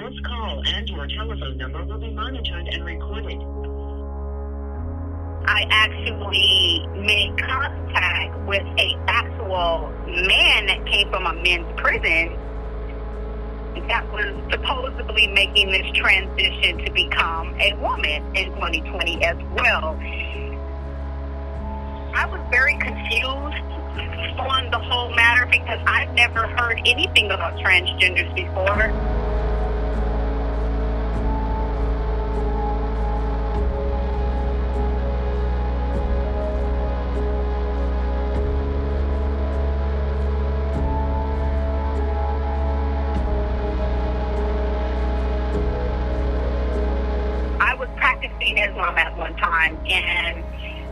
This call and your telephone number will be monitored and recorded. I actually made contact with an actual man that came from a men's prison that was supposedly making this transition to become a woman in 2020 as well. I was very confused on the whole matter because I've never heard anything about transgenders before. I was practicing Islam at one time, and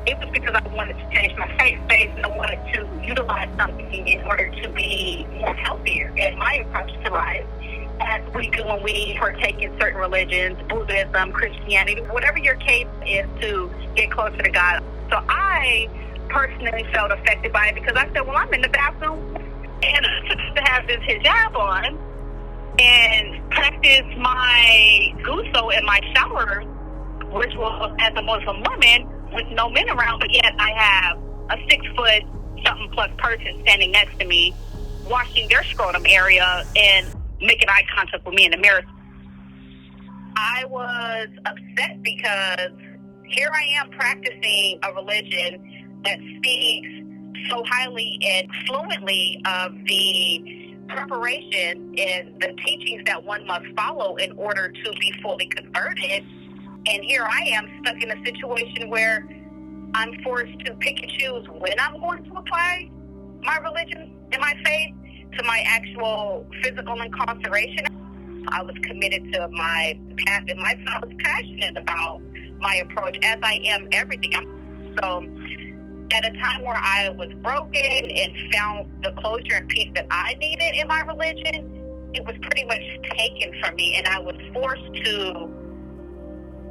it was because I wanted to change my faith base and I wanted to utilize something in order to be more healthier in my approach to life, as we do when we partake in certain religions, Buddhism, Christianity, whatever your case is to get closer to God. So I personally felt affected by it because I said, well, I'm in the bathroom and I'm supposed to have this hijab on and practice my guso in my shower, which was as a Muslim woman, with no men around, but yet I have a 6-foot something plus person standing next to me, washing their scrotum area and making eye contact with me in the mirror. I was upset because here I am practicing a religion that speaks so highly and fluently of the preparation and the teachings that one must follow in order to be fully converted. And here I am stuck in a situation where I'm forced to pick and choose when I'm going to apply my religion and my faith to my actual physical incarceration. I was committed to my path in life, and I was passionate about my approach, as I am everything. So at a time where I was broken and found the closure and peace that I needed in my religion, it was pretty much taken from me, and I was forced to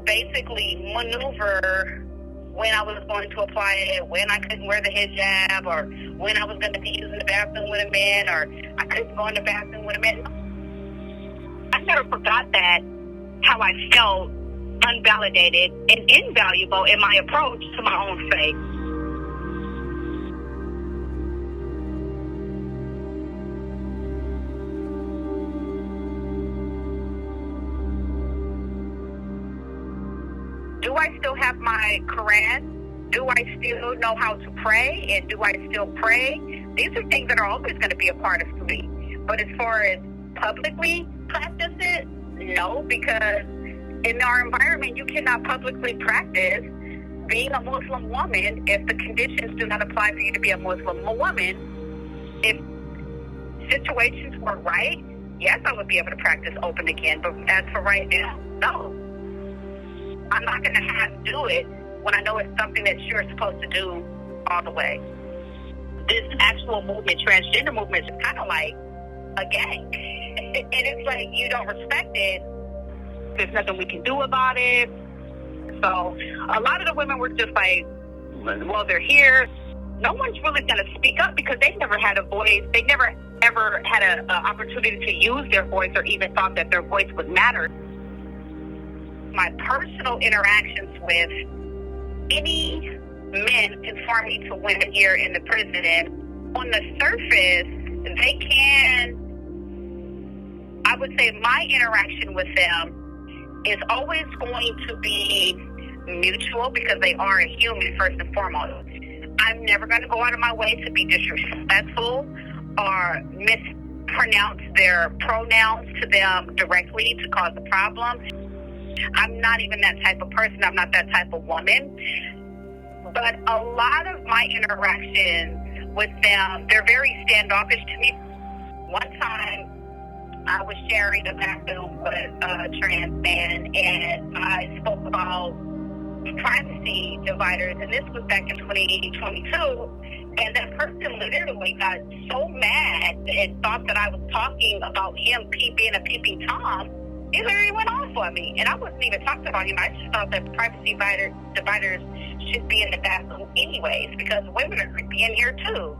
basically maneuver when I was going to apply it, when I couldn't wear the hijab, or when I was going to be using the bathroom with a man, or I couldn't go in the bathroom with a man. I never forgot that, how I felt unvalidated and invaluable in my approach to my own faith. Do I still have my Quran? Do I still know how to pray? And do I still pray? These are things that are always going to be a part of me. But as far as publicly practice it, no, because in our environment, you cannot publicly practice being a Muslim woman if the conditions do not apply for you to be a Muslim woman. If situations were right, yes, I would be able to practice open again. But as for right now, no. I'm not going to have to do it when I know it's something that you're supposed to do all the way. This actual movement, transgender movement, is kind of like a gang. And it's like you don't respect it. There's nothing we can do about it. So a lot of the women were just like, well, they're here. No one's really going to speak up because they've never had a voice. They never, ever had an opportunity to use their voice or even thought that their voice would matter. My personal interactions with any men conforming to women here in the prison, on the surface, they can, I would say my interaction with them is always going to be mutual because they are a human first and foremost. I'm never going to go out of my way to be disrespectful or mispronounce their pronouns to them directly to cause a problem. I'm not even that type of person. I'm not that type of woman. But a lot of my interactions with them, they're very standoffish to me. One time, I was sharing a bathroom with a trans man, and I spoke about privacy dividers, and this was back in 2022, and that person literally got so mad and thought that I was talking about him being a peeping Tom. He literally went off on me, and I wasn't even talking about him. I just thought that privacy dividers should be in the bathroom anyways, because women are creepy in here too.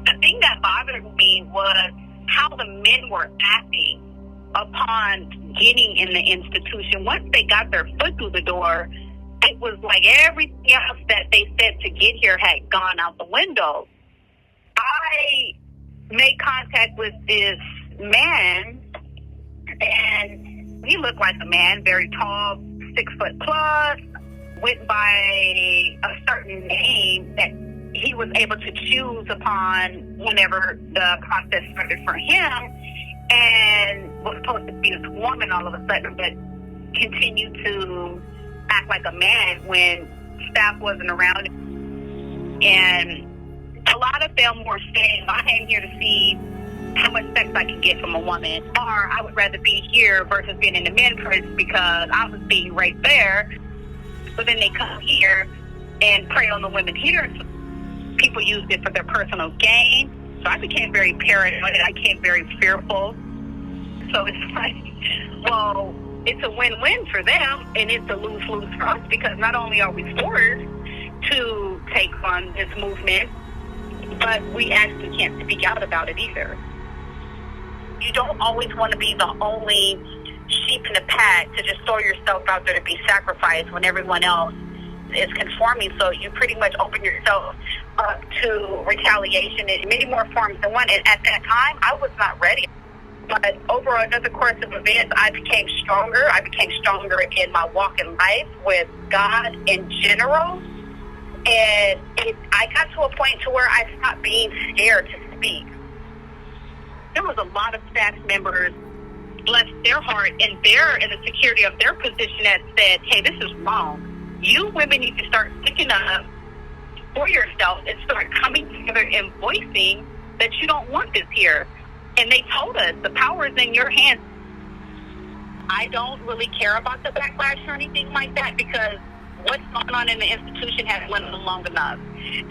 The thing that bothered me was how the men were acting upon getting in the institution, once they got their foot through the door, it was like everything else that they said to get here had gone out the window. I made contact with this man, and he looked like a man, very tall, 6 foot plus, went by a certain name that he was able to choose upon whenever the process started for him, and was supposed to be this woman all of a sudden, but continued to act like a man when staff wasn't around. And a lot of them were saying, I came here to see how much sex I can get from a woman, or I would rather be here versus being in the men's prison because I was being raped there. But then they come here and prey on the women here. So people used it for their personal gain. So I became very paranoid and I became very fearful. So it's like, well, it's a win-win for them and it's a lose-lose for us, because not only are we forced to take on this movement, but we actually can't speak out about it either. You don't always want to be the only sheep in the pack to just throw yourself out there to be sacrificed when everyone else is conforming. So you pretty much open yourself up to retaliation in many more forms than one. And at that time, I was not ready. But over another course of events, I became stronger. I became stronger in my walk in life with God in general. And I got to a point to where I stopped being scared to speak. There was a lot of staff members, bless their heart, and they're in the security of their position that said, hey, this is wrong. You women need to start sticking up for yourself and start coming together and voicing that you don't want this here. And they told us, the power is in your hands. I don't really care about the backlash or anything like that, because what's going on in the institution has went on long enough.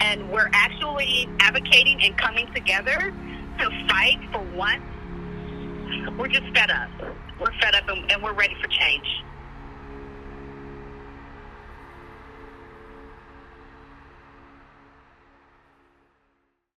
And we're actually advocating and coming together to fight for once. We're just fed up. We're fed up and we're ready for change.